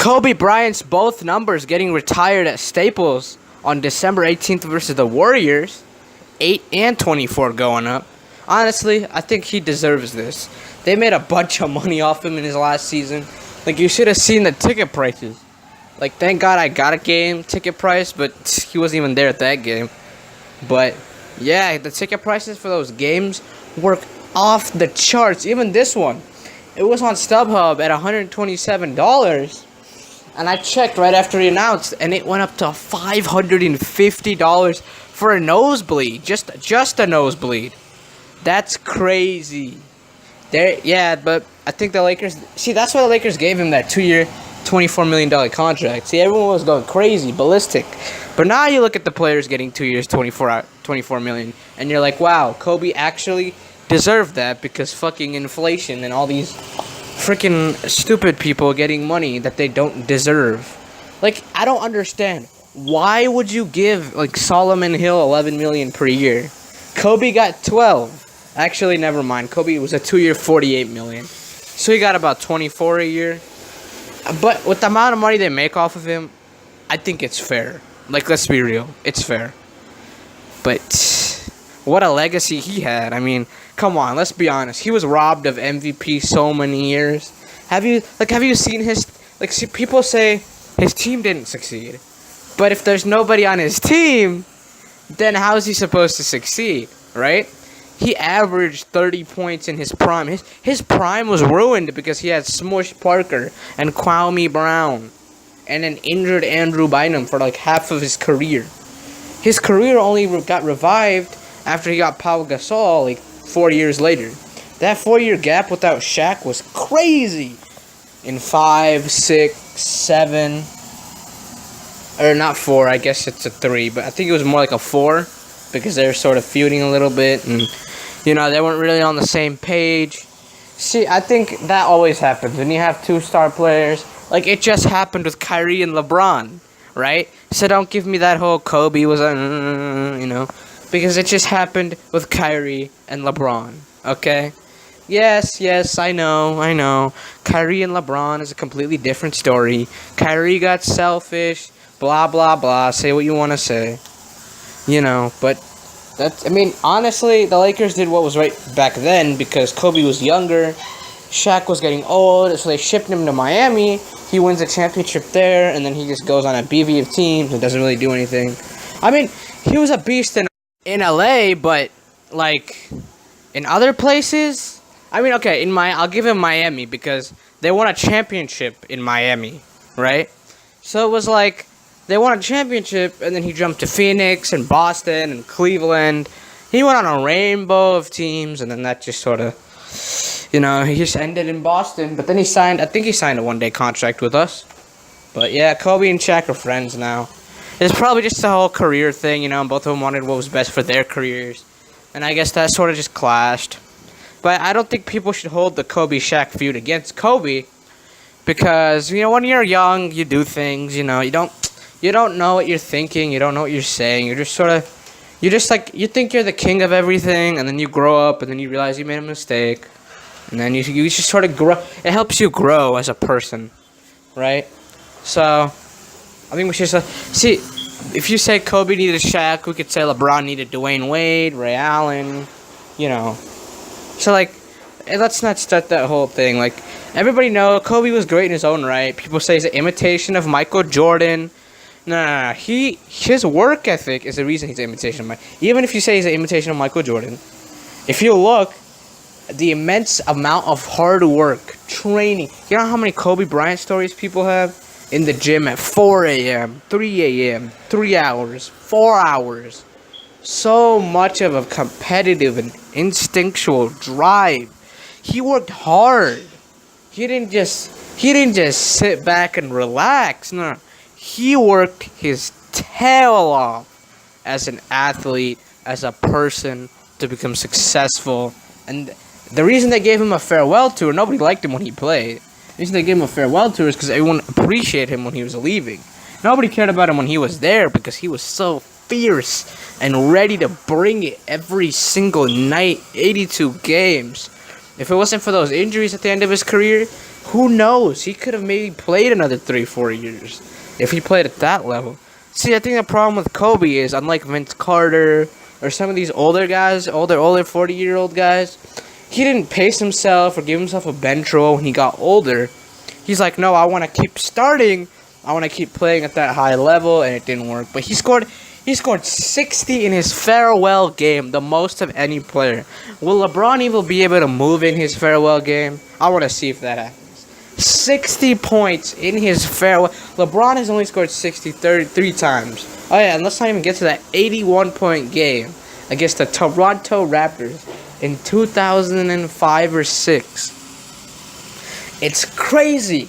Kobe Bryant's both numbers getting retired at Staples on December 18th versus the Warriors. 8 and 24 going up. Honestly, I think he deserves this. They made a bunch of money off him in his last season. Like, you should have seen the ticket prices. Like, thank God I got a game ticket price, but he wasn't even there at that game. But, yeah, the ticket prices for those games work off the charts. Even this one. It was on StubHub at $127. And I checked right after he announced, and it went up to $550 for a nosebleed. Just a nosebleed. That's crazy. Yeah, but I think the Lakers... See, that's why the Lakers gave him that 2-year, $24 million contract. See, everyone was going crazy, ballistic. But now you look at the players getting 2 years, $24 million, and you're like, wow, Kobe actually deserved that because fucking inflation and all these freaking stupid people getting money that they don't deserve. Like, I don't understand. Why would you give, like, Solomon Hill $11 million per year? Kobe got 12. Actually, never mind. Kobe was a 2-year, $48 million. So he got about 24 a year. But with the amount of money they make off of him, I think it's fair. Like, let's be real. It's fair. But what a legacy he had. I mean, come on, let's be honest. He was robbed of MVP so many years. Have you seen his... Like, see, people say his team didn't succeed. But if there's nobody on his team, then how is he supposed to succeed, right? He averaged 30 points in his prime. His prime was ruined because he had Smush Parker and Kwame Brown and an injured Andrew Bynum for like half of his career. His career only got revived after he got Pau Gasol like 4 years later. That 4-year gap without Shaq was crazy. In 5, 6, 7, or not 4, I guess it's a 3, but I think it was more like a 4 because they were sort of feuding a little bit and, you know, they weren't really on the same page. See, I think that always happens when you have 2-star players. Like, it just happened with Kyrie and LeBron, right? So don't give me that whole Kobe was you know, because it just happened with Kyrie and LeBron, okay? Yes, I know. Kyrie and LeBron is a completely different story. Kyrie got selfish, blah, blah, blah. Say what you want to say. You know, but I mean, honestly, the Lakers did what was right back then because Kobe was younger. Shaq was getting old, so they shipped him to Miami. He wins a championship there, and then he just goes on a BV of teams and doesn't really do anything. I mean, he was a beast in LA, but, like, in other places... I mean, okay, I'll give him Miami because they won a championship in Miami, right? So it was like they won a championship and then he jumped to Phoenix and Boston and Cleveland. He went on a rainbow of teams and then that just sort of, you know, he just ended in Boston. But then I think he signed a one-day contract with us. But yeah, Kobe and Shaq are friends now. It's probably just a whole career thing, you know, and both of them wanted what was best for their careers. And I guess that sort of just clashed. But I don't think people should hold the Kobe-Shaq feud against Kobe because, you know, when you're young, you do things, you know. You don't know what you're thinking. You don't know what you're saying. You think you're the king of everything, and then you grow up, and then you realize you made a mistake. And then you just sort of grow. It helps you grow as a person, right? So, I think we should see, if you say Kobe needed Shaq, we could say LeBron needed Dwayne Wade, Ray Allen, you know. So, like, let's not start that whole thing. Like, everybody knows Kobe was great in his own right. People say he's an imitation of Michael Jordan. No. His work ethic is the reason he's an imitation of Michael. Even if you say he's an imitation of Michael Jordan, if you look, the immense amount of hard work, training. You know how many Kobe Bryant stories people have? In the gym at 4 a.m., 3 a.m., 3 hours, 4 hours. So much of a competitive and instinctual drive. He worked hard. He didn't just sit back and relax. No. He worked his tail off as an athlete, as a person, to become successful. And the reason they gave him a farewell tour, nobody liked him when he played. The reason they gave him a farewell tour is because everyone appreciated him when he was leaving. Nobody cared about him when he was there because he was so fierce and ready to bring it every single night, 82 games. If it wasn't for those injuries at the end of his career, Who knows? He could have maybe played another 3, 4 years if he played at that level. See, I think the problem with Kobe is, unlike Vince Carter or some of these older guys, older 40-year-old guys, he didn't pace himself or give himself a bench role when he got older. He's like, no, I want to keep starting. I want to keep playing at that high level, and it didn't work. But he scored 60 in his farewell game, the most of any player. Will LeBron even be able to move in his farewell game? I want to see if that happens. 60 points in his farewell. LeBron has only scored 33 times. Oh yeah, and let's not even get to that 81-point game against the Toronto Raptors in 2005 or 6. It's crazy.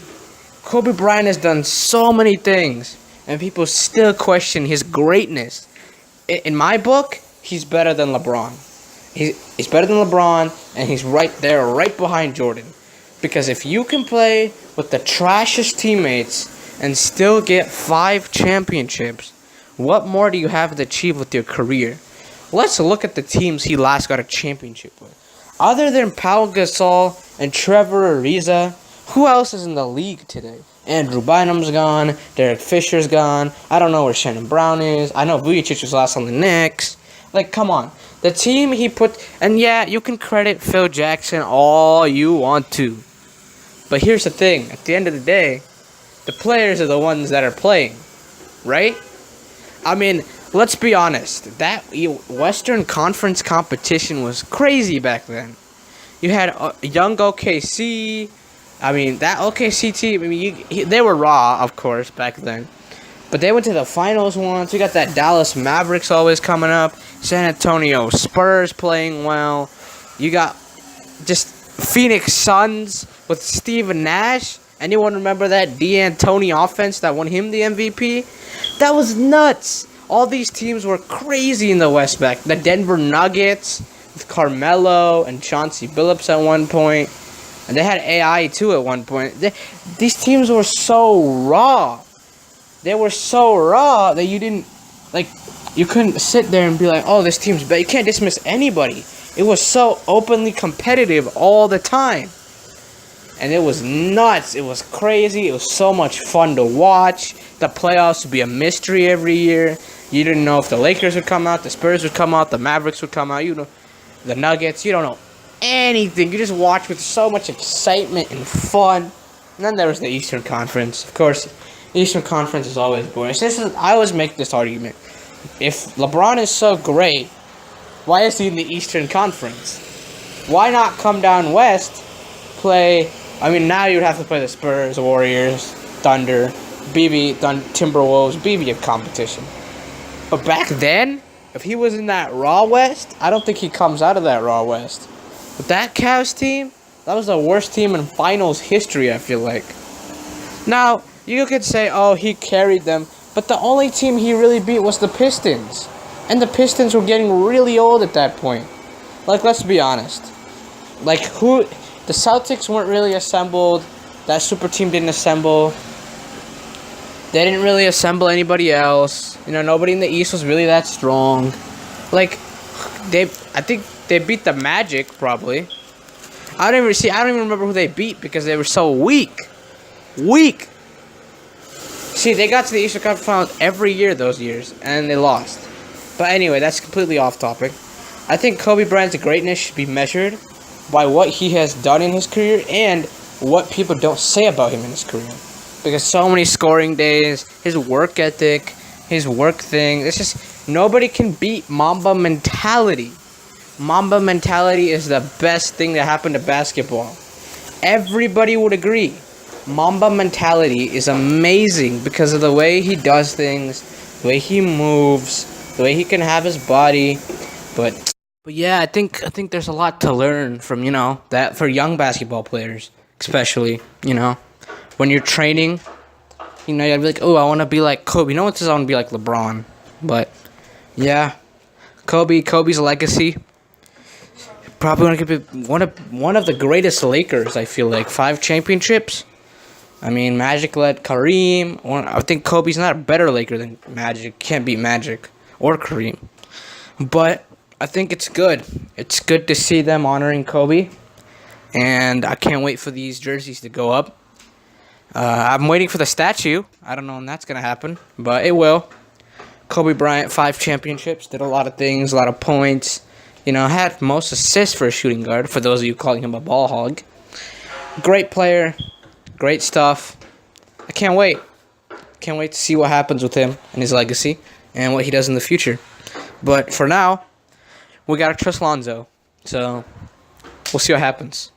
Kobe Bryant has done so many things, and people still question his greatness. In my book, he's better than LeBron. He's better than LeBron, and he's right there, right behind Jordan. Because if you can play with the trashiest teammates and still get 5 championships, what more do you have to achieve with your career? Let's look at the teams he last got a championship with. Other than Pau Gasol and Trevor Ariza, who else is in the league today? Andrew Bynum's gone. Derek Fisher's gone. I don't know where Shannon Brown is. I know Vujicic was last on the Knicks. Like, come on. The team he put... And yeah, you can credit Phil Jackson all you want to. But here's the thing. At the end of the day, the players are the ones that are playing. Right? I mean, let's be honest. That Western Conference competition was crazy back then. You had a young OKC... I mean, that OKC team, I mean, they were raw, of course, back then. But they went to the finals once. You got that Dallas Mavericks always coming up. San Antonio Spurs playing well. You got just Phoenix Suns with Steve Nash. Anyone remember that D'Antoni offense that won him the MVP? That was nuts. All these teams were crazy in the West back. The Denver Nuggets with Carmelo and Chauncey Billups at one point. And they had AI too at one point. These teams were so raw. They were so raw that you couldn't sit there and be like, oh, this team's bad. You can't dismiss anybody. It was so openly competitive all the time. And it was nuts. It was crazy. It was so much fun to watch. The playoffs would be a mystery every year. You didn't know if the Lakers would come out, the Spurs would come out, the Mavericks would come out, the Nuggets. You don't know anything. You just watch with so much excitement and fun. And then there was the Eastern Conference. Of course, the Eastern Conference is always boring. I always make this argument. If LeBron is so great, why is he in the Eastern Conference? Why not come down west, play... I mean, now you would have to play the Spurs, Warriors, Thunder, Timberwolves, BB of competition. But back then, if he was in that Raw West, I don't think he comes out of that Raw West. But that Cavs team, that was the worst team in finals history, I feel like. Now, you could say, oh, he carried them. But the only team he really beat was the Pistons. And the Pistons were getting really old at that point. Like, let's be honest. Like, the Celtics weren't really assembled. That super team didn't assemble. They didn't really assemble anybody else. Nobody in the East was really that strong. Like, I think they beat the Magic, probably. I don't even remember who they beat because they were so weak. See, they got to the Eastern Conference Finals every year those years, and they lost. But anyway, that's completely off topic. I think Kobe Bryant's greatness should be measured by what he has done in his career and what people don't say about him in his career. Because so many scoring days, his work ethic, his work thing, it's just, nobody can beat Mamba mentality. Mamba mentality is the best thing that happened to basketball. Everybody would agree. Mamba mentality is amazing because of the way he does things, the way he moves, the way he can have his body. But yeah, I think there's a lot to learn from, that for young basketball players, especially, when you're training, you gotta be like, oh, I want to be like Kobe. No one says I want to be like LeBron. But yeah, Kobe's legacy. Probably going to be one of the greatest Lakers, I feel like. 5 championships. I mean, Magic led Kareem. I think Kobe's not a better Laker than Magic. Can't beat Magic or Kareem. But I think it's good. It's good to see them honoring Kobe. and I can't wait for these jerseys to go up. I'm waiting for the statue. I don't know when that's going to happen, but it will. Kobe Bryant, 5 championships, did a lot of things, a lot of points. You know, had most assists for a shooting guard, for those of you calling him a ball hog. Great player, great stuff. I can't wait. Can't wait to see what happens with him and his legacy and what he does in the future. But for now, we got to trust Lonzo. So, we'll see what happens.